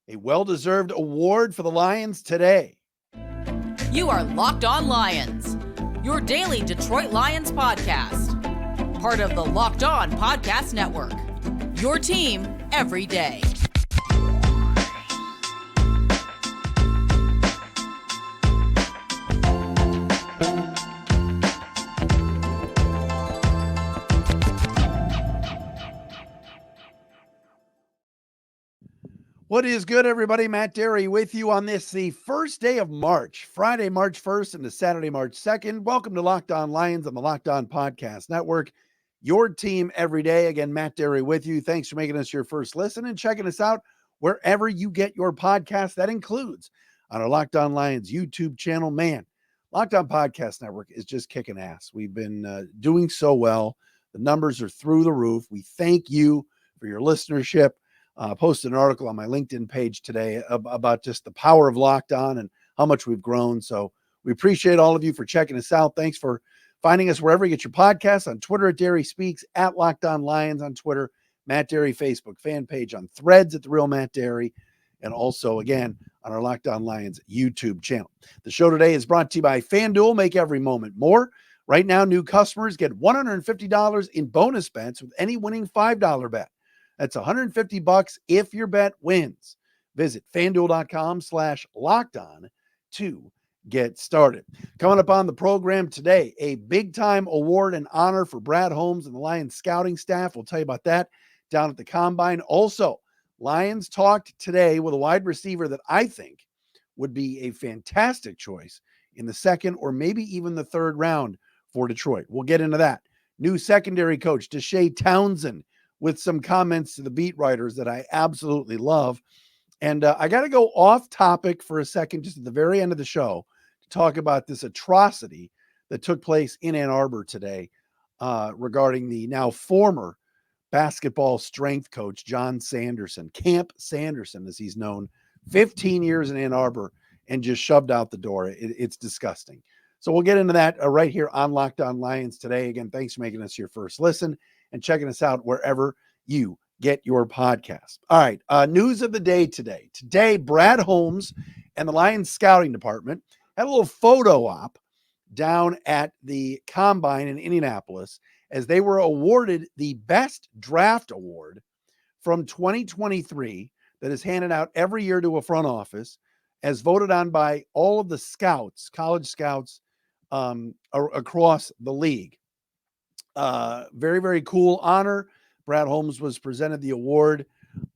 a well-deserved award for the Lions today. You are Locked On Lions, your daily Detroit Lions podcast. Part of the Locked On Podcast Network, your team every day. What is good, everybody? Matt Dery with you on this, the first day of March, Friday, March 1st into Saturday, March 2nd. Welcome to Locked On Lions on the Locked On Podcast Network, your team every day. Again, Matt Dery with you. Thanks for making us your first listen and checking us out wherever you get your podcast. That includes on our Locked On Lions YouTube channel. Man, Locked On Podcast Network is just kicking ass. We've been doing so well. The numbers are through the roof. We thank you for your listenership. Posted an article on my LinkedIn page today about just the power of Locked On and how much we've grown. So we appreciate all of you for checking us out. Thanks for finding us wherever you get your podcasts, on Twitter at Dery Speaks, at Locked On Lions on Twitter, Matt Dery Facebook fan page, on Threads at The Real Matt Dery, and also, again, on our Locked On Lions YouTube channel. The show today is brought to you by FanDuel. Make every moment more. Right now, new customers get $150 in bonus bets with any winning $5 bet. That's $150 if your bet wins. Visit FanDuel.com/lockedon to get started. Coming up on the program today, a big-time award and honor for Brad Holmes and the Lions scouting staff. We'll tell you about that down at the Combine. Also, Lions talked today with a wide receiver that I think would be a fantastic choice in the second or maybe even the third round for Detroit. We'll get into that. New secondary coach, DeShea Townsend, with some comments to the beat writers that I absolutely love. And I got to go off topic for a second, just at the very end of the show, to talk about this atrocity that took place in Ann Arbor today regarding the now former basketball strength coach, John Sanderson, Camp Sanderson, as he's known, 15 years in Ann Arbor and just shoved out the door. It's disgusting. So we'll get into that right here on Locked On Lions today. Again, thanks for making us your first listen and checking us out wherever you get your podcast. All right, news of the day today. Today, Brad Holmes and the Lions scouting department had a little photo op down at the Combine in Indianapolis as they were awarded the Best Draft Award from 2023 that is handed out every year to a front office, as voted on by all of the scouts, college scouts across the league. Very, very cool honor. Brad Holmes was presented the award.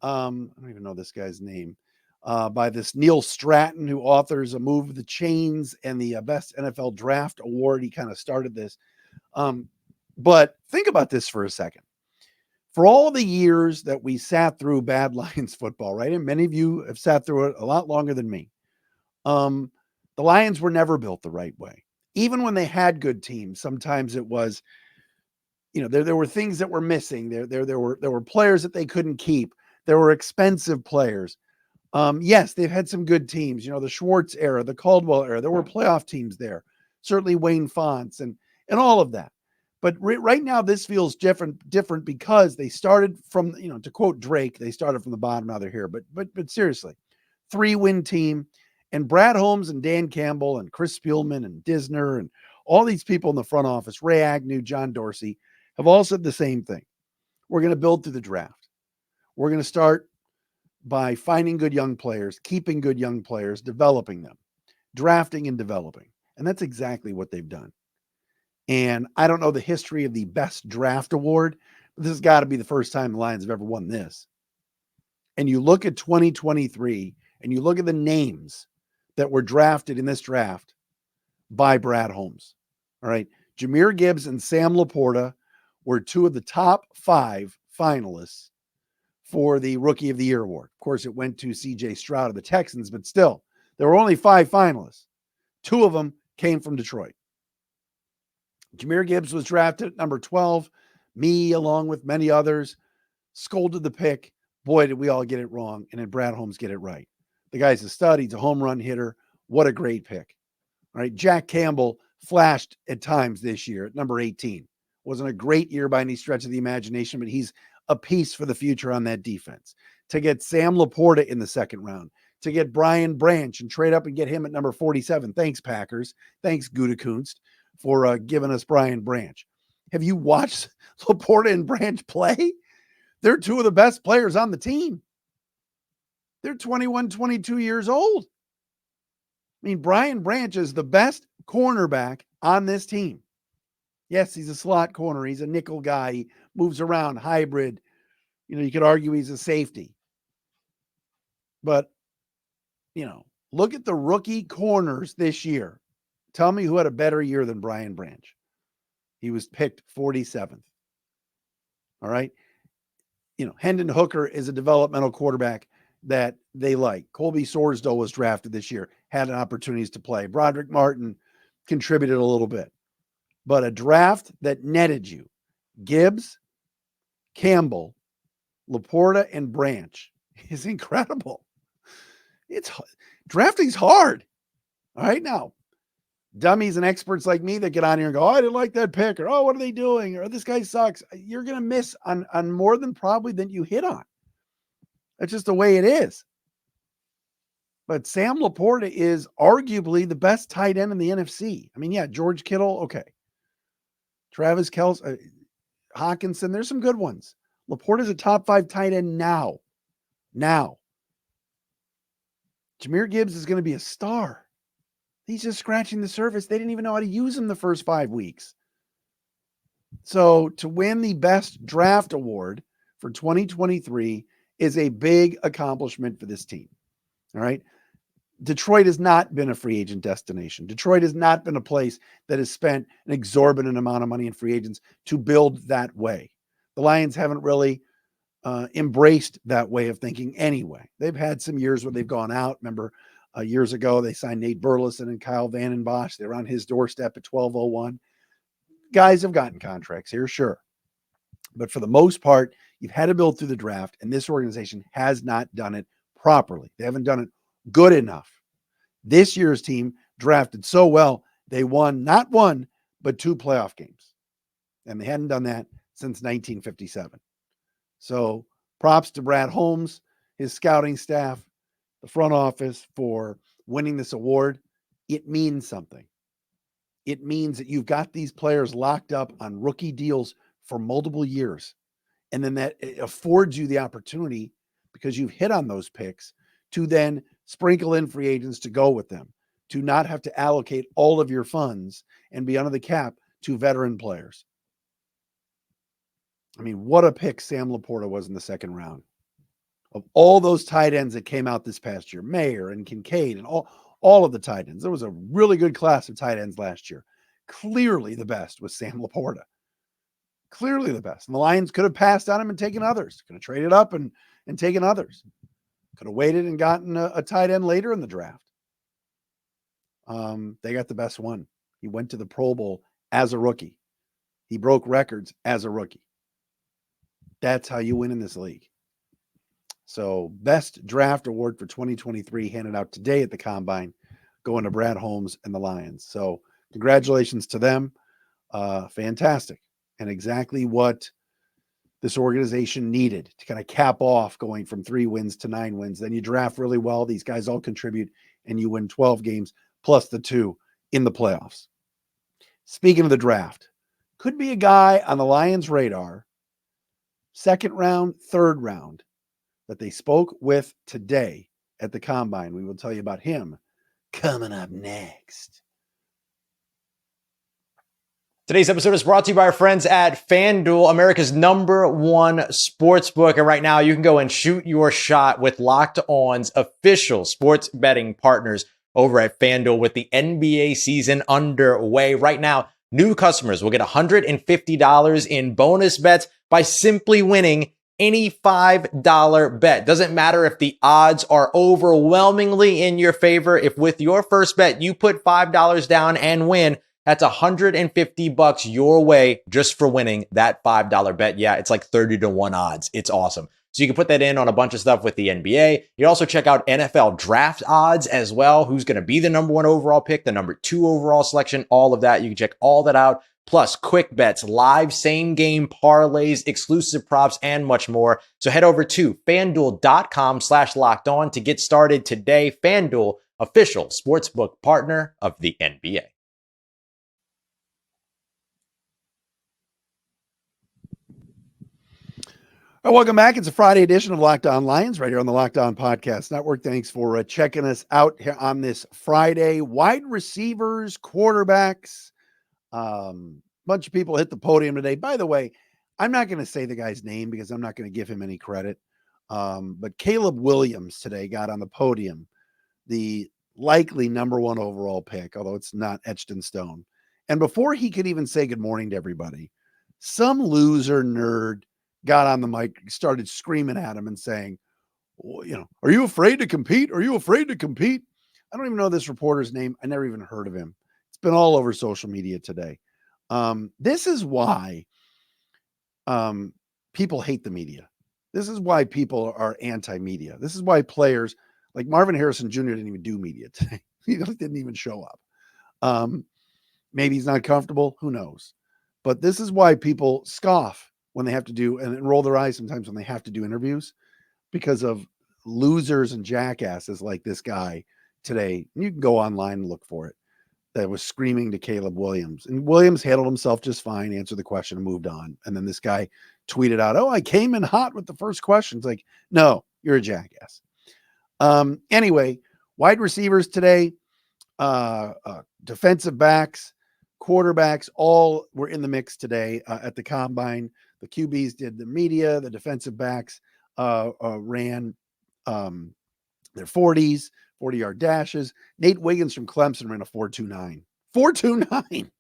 I don't even know this guy's name, by this Neil Stratton, who authors A Move the Chains and the Best NFL Draft Award. He kind of started this. But think about this for a second. For all the years that we sat through bad Lions football, right? And many of you have sat through it a lot longer than me. The Lions were never built the right way. Even when they had good teams, sometimes it was, there were things that were missing. There were players that they couldn't keep. There were expensive players. Yes, they've had some good teams. The Schwartz era, the Caldwell era. There were playoff teams there. Certainly Wayne Fonts and all of that. But right now, this feels different because they started from, to quote Drake, they started from the bottom. Now they're here. But seriously, 3-win team, and Brad Holmes and Dan Campbell and Chris Spielman and Disner and all these people in the front office, Ray Agnew, John Dorsey, have all said the same thing. We're going to build through the draft. We're going to start by finding good young players, keeping good young players, developing them, drafting and developing. And that's exactly what they've done. And I don't know the history of the Best Draft Award, but this has got to be the first time the Lions have ever won this. And you look at 2023 and you look at the names that were drafted in this draft by Brad Holmes. All right. Jahmyr Gibbs and Sam LaPorta were two of the top 5 finalists for the Rookie of the Year award. Of course, it went to C.J. Stroud of the Texans, but still, there were only 5 finalists. 2 of them came from Detroit. Jahmyr Gibbs was drafted at number 12. Me, along with many others, scolded the pick. Boy, did we all get it wrong, and then Brad Holmes get it right. The guy's a stud. He's a home run hitter. What a great pick. All right, Jack Campbell flashed at times this year at number 18. Wasn't a great year by any stretch of the imagination, but he's a piece for the future on that defense. to get Sam LaPorta in the second round, to get Brian Branch and trade up and get him at number 47. Thanks, Packers. Thanks, Gutekunst, for giving us Brian Branch. Have you watched LaPorta and Branch play? They're two of the best players on the team. They're 21, 22 years old. I mean, Brian Branch is the best cornerback on this team. Yes, he's a slot corner. He's a nickel guy. He moves around, hybrid. You could argue he's a safety. But, look at the rookie corners this year. Tell me who had a better year than Brian Branch. He was picked 47th. All right. Hendon Hooker is a developmental quarterback that they like. Colby Sorsdale was drafted this year, had opportunities to play. Broderick Martin contributed a little bit. But a draft that netted you Gibbs, Campbell, LaPorta, and Branch is incredible. Drafting's hard. All right, now, dummies and experts like me that get on here and go, I didn't like that pick, or, oh, what are they doing? Or this guy sucks. You're going to miss on more than probably than you hit on. That's just the way it is. But Sam LaPorta is arguably the best tight end in the NFC. I mean, yeah, George Kittle, okay. Travis Kelce, Hawkinson, there's some good ones. LaPorta's a top 5 tight end now. Jahmyr Gibbs is going to be a star. He's just scratching the surface. They didn't even know how to use him the first 5 weeks. So to win the best draft award for 2023 is a big accomplishment for this team. All right. Detroit has not been a free agent destination. Detroit has not been a place that has spent an exorbitant amount of money in free agents to build that way. The Lions haven't really embraced that way of thinking anyway. They've had some years where they've gone out. Remember, years ago, they signed Nate Burleson and Kyle Vanden Bosch. They were on his doorstep at 1201. Guys have gotten contracts here, sure. But for the most part, you've had to build through the draft, and this organization has not done it properly. They haven't done it good enough. This year's team drafted so well, they won not one, but 2 playoff games. And they hadn't done that since 1957. So props to Brad Holmes, his scouting staff, the front office for winning this award. It means something. It means that you've got these players locked up on rookie deals for multiple years. And then that affords you the opportunity, because you've hit on those picks, to then sprinkle in free agents to go with them, to not have to allocate all of your funds and be under the cap to veteran players. I mean, what a pick Sam LaPorta was in the second round. Of all those tight ends that came out this past year, Mayer and Kincaid and all of the tight ends, there was a really good class of tight ends last year. Clearly the best was Sam LaPorta. Clearly the best. And the Lions could have passed on him and taken others. Could have traded up and taken others. Could have waited and gotten a tight end later in the draft. They got the best one. He went to the Pro Bowl as a rookie. He broke records as a rookie. That's how you win in this league. So best draft award for 2023 handed out today at the Combine, going to Brad Holmes and the Lions. So congratulations to them. Fantastic. And exactly what this organization needed to kind of cap off going from 3 wins to 9 wins. Then you draft really well. These guys all contribute and you win 12 games plus the 2 in the playoffs. Speaking of the draft, could be a guy on the Lions' radar, second round, third round, that they spoke with today at the Combine. We will tell you about him coming up next. Today's episode is brought to you by our friends at FanDuel, America's #1 sportsbook. And right now you can go and shoot your shot with Locked On's official sports betting partners over at FanDuel with the NBA season underway. Right now, new customers will get $150 in bonus bets by simply winning any $5 bet. Doesn't matter if the odds are overwhelmingly in your favor. If with your first bet, you put $5 down and win, that's $150 your way just for winning that $5 bet. Yeah, it's like 30-1 odds. It's awesome. So you can put that in on a bunch of stuff with the NBA. You also check out NFL draft odds as well. Who's going to be the #1 overall pick, the #2 overall selection, all of that. You can check all that out. plus quick bets, live same game parlays, exclusive props, and much more. So head over to fanduel.com/locked on to get started today. FanDuel, official sportsbook partner of the NBA. All right, welcome back. It's a Friday edition of Locked On Lions right here on the Locked On Podcast Network. Thanks for checking us out here on this Friday. Wide receivers, quarterbacks, bunch of people hit the podium today. By the way, I'm not going to say the guy's name because I'm not going to give him any credit. But Caleb Williams today got on the podium, the likely number 1 overall pick, although it's not etched in stone. And before he could even say good morning to everybody, some loser nerd got on the mic, started screaming at him and saying, well, are you afraid to compete? Are you afraid to compete? I don't even know this reporter's name. I never even heard of him. It's been all over social media today. This is why people hate the media. This is why people are anti-media. This is why players like Marvin Harrison Jr. didn't even do media today. He didn't even show up. Maybe he's not comfortable. Who knows? But this is why people scoff when they have to do and roll their eyes sometimes when they have to do interviews, because of losers and jackasses like this guy today. You can go online and look for it, that was screaming to Caleb Williams. And Williams handled himself just fine, answered the question and moved on. And then this guy tweeted out, "Oh, I came in hot with the first question." It's like, no, you're a jackass. Anyway, wide receivers today, defensive backs, quarterbacks, all were in the mix today at the combine. The QBs did the media, the defensive backs ran their 40s, 40-yard dashes. Nate Wiggins from Clemson ran a 4.29. 4.29.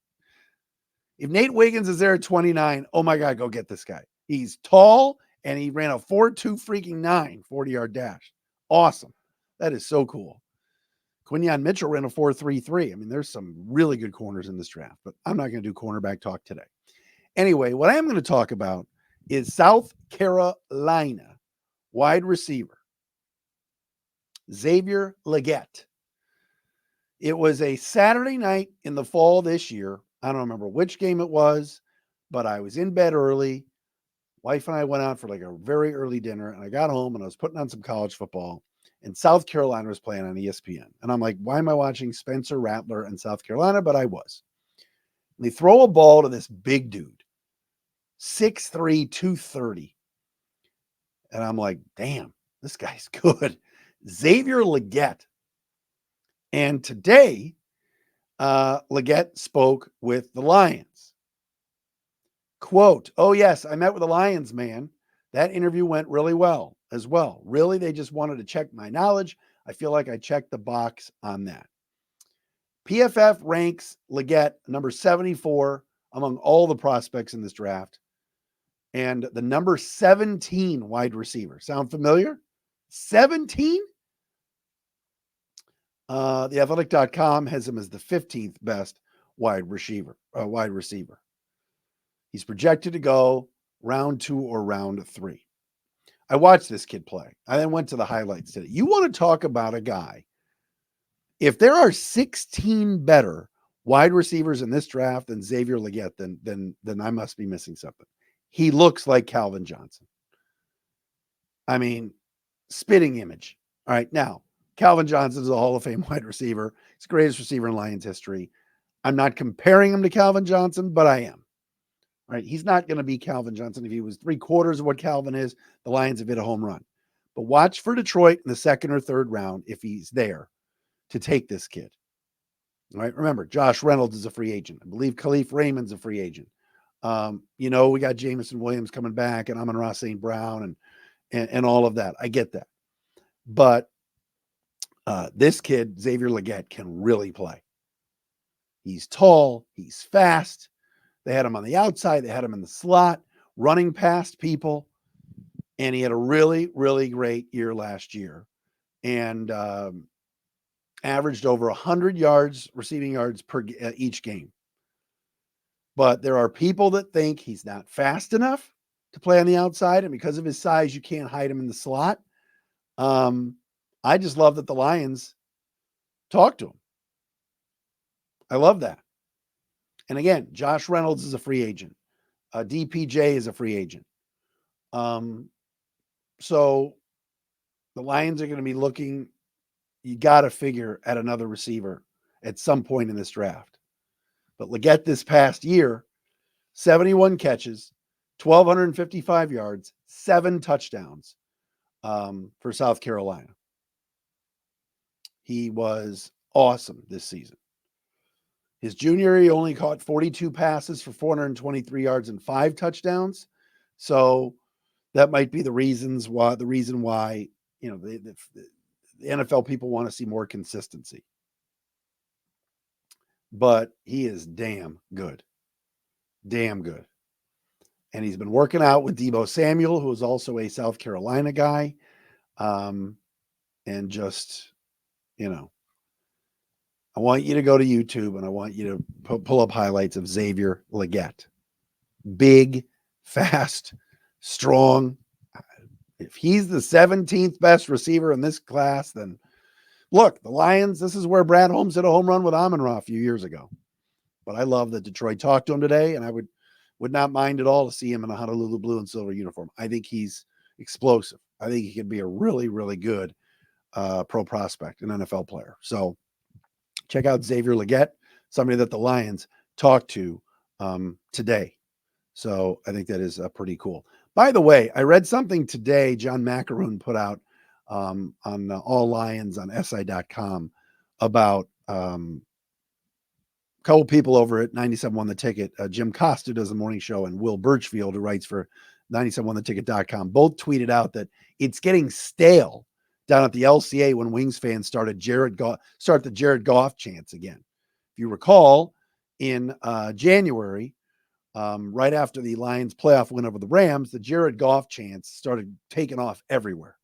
If Nate Wiggins is there at 29, oh my God, go get this guy. He's tall and he ran a 4.2 freaking 9 40-yard dash. Awesome. That is so cool. Quinyon Mitchell ran a 4.33. I mean, there's some really good corners in this draft, but I'm not going to do cornerback talk today. Anyway, what I am going to talk about is South Carolina wide receiver Xavier LeGette. It was a Saturday night in the fall this year. I don't remember which game it was, but I was in bed early. Wife and I went out for like a very early dinner, and I got home and I was putting on some college football, and South Carolina was playing on ESPN. And I'm like, why am I watching Spencer Rattler and South Carolina? But I was. And they throw a ball to this big dude, 6'3", 230. And I'm like, damn, this guy's good. Xavier LeGette. And today, LeGette spoke with the Lions. Quote, "Oh, yes, I met with the Lions, man. That interview went really well as well. Really, they just wanted to check my knowledge. I feel like I checked the box on that." PFF ranks LeGette number 74 among all the prospects in this draft, and the number 17 wide receiver. Sound familiar? 17? TheAthletic.com has him as the 15th best wide receiver. He's projected to go round 2 or round 3. I watched this kid play. I then went to the highlights today. You want to talk about a guy. If there are 16 better wide receivers in this draft than Xavier LeGette, then I must be missing something. He looks like Calvin Johnson. I mean, spitting image. All right, now, Calvin Johnson is a Hall of Fame wide receiver. He's the greatest receiver in Lions history. I'm not comparing him to Calvin Johnson, but I am. All right, he's not going to be Calvin Johnson. If he was 3/4 of what Calvin is, the Lions have hit a home run. But watch for Detroit in the 2nd or 3rd round if he's there to take this kid. All right, remember, Josh Reynolds is a free agent. I believe Khalif Raymond's a free agent. We got Jameson Williams coming back and Amon-Ra St. Brown and all of that. I get that. But this kid, Xavier LeGette, can really play. He's tall. He's fast. They had him on the outside. They had him in the slot, running past people. And he had a really, really great year last year. And averaged over 100 yards, receiving yards per each game. But there are people that think he's not fast enough to play on the outside. And because of his size, you can't hide him in the slot. I just love that the Lions talked to him. I love that. And again, Josh Reynolds is a free agent. DPJ is a free agent. So the Lions are going to be looking, you got to figure at another receiver at some point in this draft. But LeGette this past year, 71 catches, 1,255 yards, 7 touchdowns for South Carolina. He was awesome this season. His junior year, he only caught 42 passes for 423 yards and 5 touchdowns. So that might be the reason why, you know, the NFL people want to see more consistency. But he is damn good. Damn good. And he's been working out with Deebo Samuel, who is also a South Carolina guy. And just, you know, I want you to go to YouTube and I want you to pull up highlights of Xavier LeGette. Big, fast, strong. If he's the 17th best receiver in this class, then look, the Lions, this is where Brad Holmes hit a home run with Amon-Ra a few years ago. But I love that Detroit talked to him today, and I would not mind at all to see him in a Honolulu blue and silver uniform. I think he's explosive. I think he could be a really, really good pro prospect, an NFL player. So check out Xavier LeGette, somebody that the Lions talked to today. So I think that is pretty cool. By the way, I read something today John Macaroon put out on All Lions on SI.com about a couple people over at 97 The Ticket. Jim Costa does the morning show, and Will Birchfield, who writes for 971theticket.com, both tweeted out that it's getting stale down at the LCA when Wings fans start the Jared Goff chants again. If you recall, in January, right after the Lions playoff win over the Rams, the Jared Goff chants started taking off everywhere.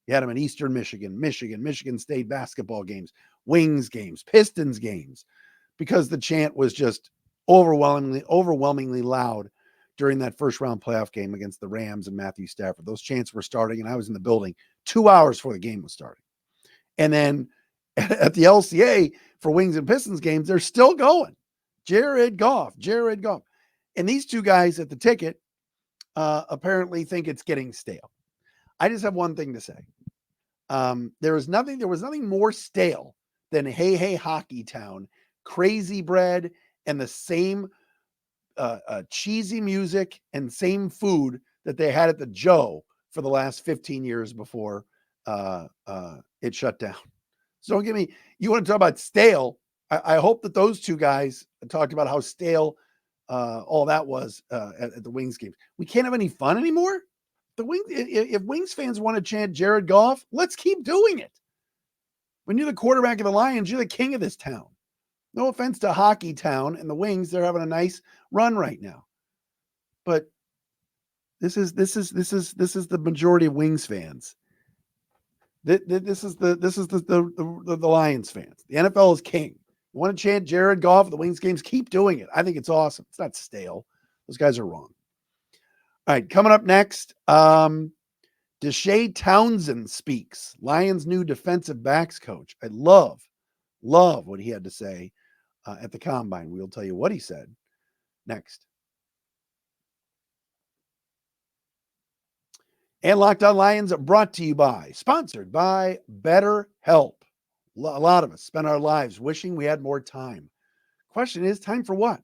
You had them in Eastern Michigan State basketball games, Wings games, Pistons games, because the chant was just overwhelmingly loud during that first round playoff game against the Rams and Matthew Stafford. Those chants were starting, and I was in the building 2 hours before the game was starting. And then at the LCA for Wings and Pistons games, they're still going. Jared Goff. And these two guys at the Ticket apparently think it's getting stale. I just have one thing to say. There was nothing more stale than Hey Hey Hockey Town, Crazy Bread, and the same cheesy music and same food that they had at the Joe for the last 15 years before it shut down. So don't get me, you want to talk about stale. I hope that those two guys talked about how stale all that was at the Wings games. We can't have any fun anymore. If Wings fans want to chant Jared Goff, let's keep doing it. When you're the quarterback of the Lions, you're the king of this town. No offense to Hockey Town and the Wings, they're having a nice run right now. But this is the majority of Wings fans. This is the Lions fans. The NFL is king. You want to chant Jared Goff at the Wings games? Keep doing it. I think it's awesome. It's not stale. Those guys are wrong. All right, coming up next, DeShea Townsend speaks. Lions' new defensive backs coach. I love what he had to say at the Combine. We'll tell you what he said next. And Locked On Lions brought to you by, sponsored by BetterHelp. A lot of us spend our lives wishing we had more time. Question is, time for what?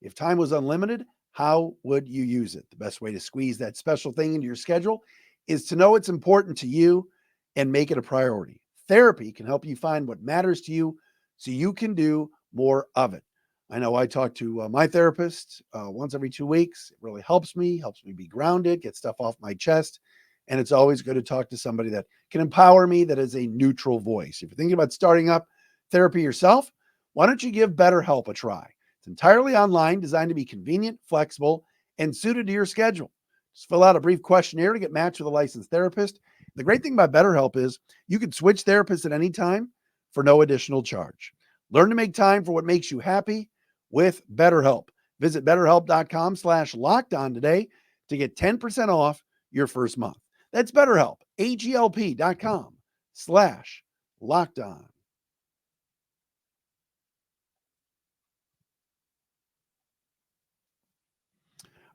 If time was unlimited, how would you use it? The best way to squeeze that special thing into your schedule is to know it's important to you and make it a priority. Therapy can help you find what matters to you so you can do more of it. I know I talk to my therapist once every 2 weeks. It really helps me be grounded, get stuff off my chest. And it's always good to talk to somebody that can empower me, that is a neutral voice. If you're thinking about starting up therapy yourself, why don't you give BetterHelp a try? It's entirely online, designed to be convenient, flexible, and suited to your schedule. Just fill out a brief questionnaire to get matched with a licensed therapist. The great thing about BetterHelp is you can switch therapists at any time for no additional charge. Learn to make time for what makes you happy with BetterHelp. Visit BetterHelp.com/lockedon today to get 10% off your first month. That's BetterHelp, AGLP.com/lockedon.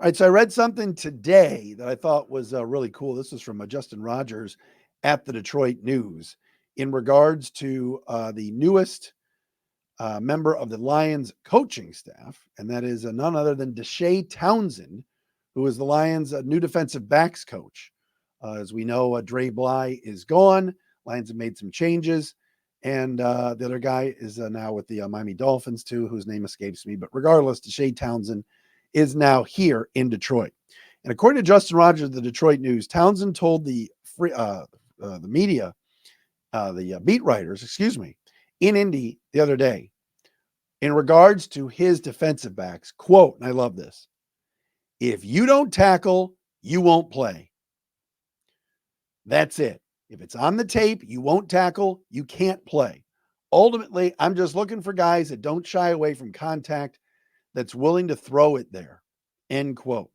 All right, so I read something today that I thought was really cool. This was from Justin Rogers at the Detroit News in regards to the newest member of the Lions coaching staff, and that is none other than DeShea Townsend, who is the Lions' new defensive backs coach. As we know, Dre Bly is gone. Lions have made some changes, and the other guy is now with the Miami Dolphins too, whose name escapes me. But regardless, DeShea Townsend is now here in Detroit. And according to Justin Rogers of the Detroit News, Townsend told the media, the beat writers, in Indy the other day, in regards to his defensive backs, quote, and I love this: if you don't tackle, you won't play. That's it. If it's on the tape, you won't tackle, you can't play. Ultimately, I'm just looking for guys that don't shy away from contact, that's willing to throw it there, end quote.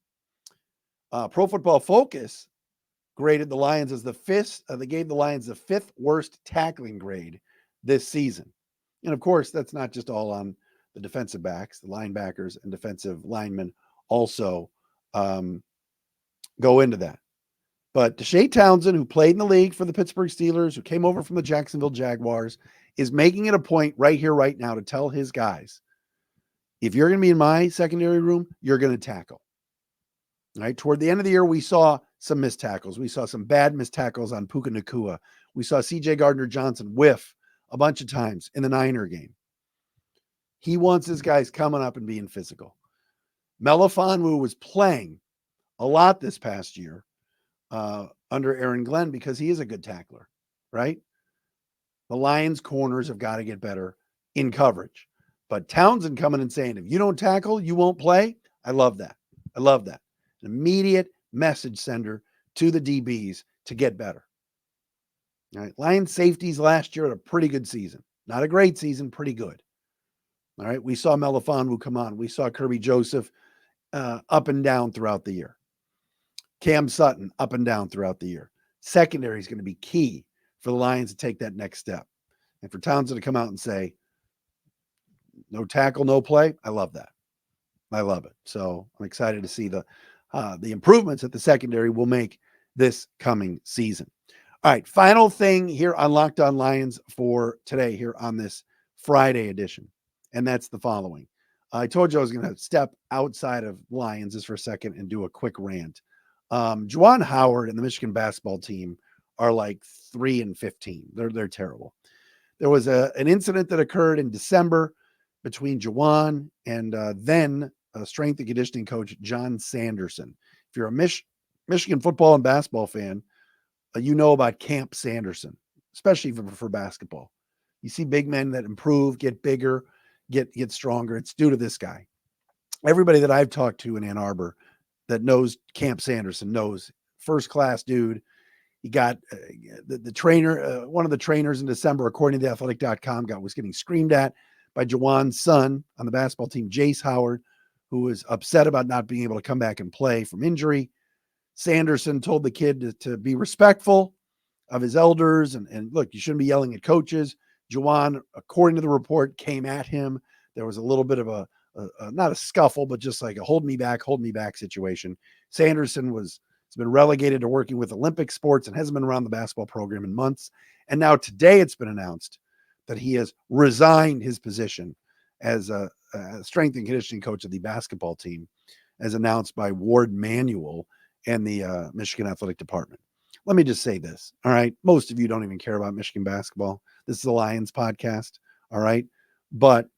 Pro Football Focus graded the Lions as the fifth. They gave the Lions the fifth worst tackling grade this season. And of course, that's not just all on the defensive backs, the linebackers and defensive linemen also go into that. But DeShea Townsend, who played in the league for the Pittsburgh Steelers, who came over from the Jacksonville Jaguars, is making it a point right here, right now, to tell his guys, if you're going to be in my secondary room, you're going to tackle. All right. Toward the end of the year, we saw some missed tackles. We saw some bad missed tackles on Puka Nacua. We saw CJ Gardner-Johnson whiff a bunch of times in the Niner game. He wants his guys coming up and being physical. Melifonwu was playing a lot this past year under Aaron Glenn because he is a good tackler, right? The Lions corners have got to get better in coverage. But Townsend coming and saying, if you don't tackle, you won't play. I love that. I love that. An immediate message sender to the DBs to get better. All right. Lions safeties last year had a pretty good season. Not a great season, pretty good. All right. We saw Melifonwu come on. We saw Kirby Joseph up and down throughout the year. Cam Sutton up and down throughout the year. Secondary is going to be key for the Lions to take that next step. And for Townsend to come out and say, no tackle, no play, I love that. I love it. So I'm excited to see the improvements that the secondary will make this coming season. All right, final thing here on Locked On Lions for today here on this Friday edition, and that's the following. I told you I was going to step outside of Lions just for a second and do a quick rant. Juwan Howard and the Michigan basketball team are like 3-15. They're terrible. There was an incident that occurred in December between Juwan and then strength and conditioning coach John Sanderson. If you're a Michigan football and basketball fan, you know about Camp Sanderson, especially for basketball. You see big men that improve, get bigger, get stronger. It's due to this guy. Everybody that I've talked to in Ann Arbor that knows Camp Sanderson knows, first-class dude. He got the trainer, one of the trainers in December, according to theathletic.com, was getting screamed at by Juwan's son on the basketball team, Jace Howard, who was upset about not being able to come back and play from injury. Sanderson told the kid to be respectful of his elders and look, you shouldn't be yelling at coaches. Juwan, according to the report, came at him. There was a little bit of a not a scuffle, but just like a hold me back situation. Sanderson has been relegated to working with Olympic sports and hasn't been around the basketball program in months. And now today it's been announced that he has resigned his position as a strength and conditioning coach of the basketball team, as announced by Ward Manuel and the Michigan Athletic Department. Let me just say this. All right. Most of you don't even care about Michigan basketball. This is a Lions podcast. All right. But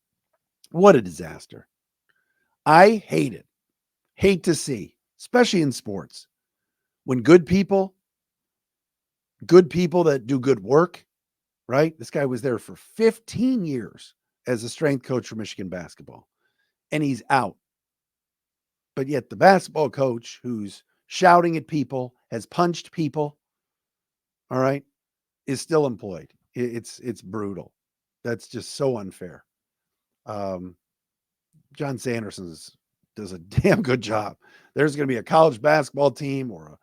what a disaster. I hate it. Hate to see, especially in sports, when good people that do good work, right? This guy was there for 15 years as a strength coach for Michigan basketball, and he's out. But yet the basketball coach who's shouting at people, has punched people, all right, is still employed. It's brutal. That's just so unfair. John Sanderson does a damn good job. There's going to be a college basketball team or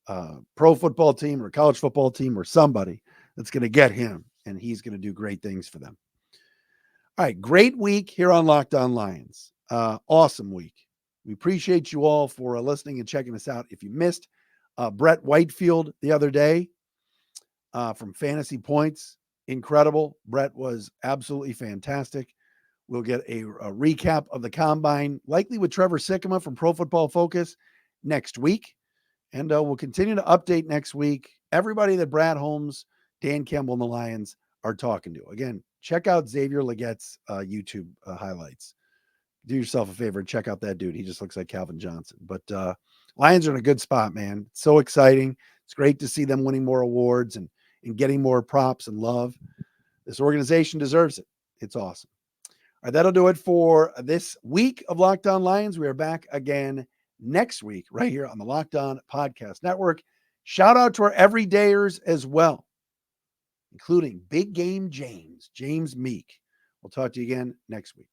a pro football team or a college football team or somebody that's going to get him, and he's going to do great things for them. All right, great week here on Locked On Lions. Awesome week. We appreciate you all for listening and checking us out. If you missed Brett Whitefield the other day from Fantasy Points, incredible. Brett was absolutely fantastic. We'll get a recap of the Combine, likely with Trevor Sikkema from Pro Football Focus next week. And we'll continue to update next week everybody that Brad Holmes, Dan Campbell, and the Lions are talking to. Again, check out Xavier LeGette's YouTube highlights. Do yourself a favor and check out that dude. He just looks like Calvin Johnson. But Lions are in a good spot, man. It's so exciting. It's great to see them winning more awards and getting more props and love. This organization deserves it. It's awesome. All right, that'll do it for this week of Locked On Lions. We are back again next week right here on the Locked On Podcast Network. Shout out to our everydayers as well, including Big Game James Meek. We'll talk to you again next week.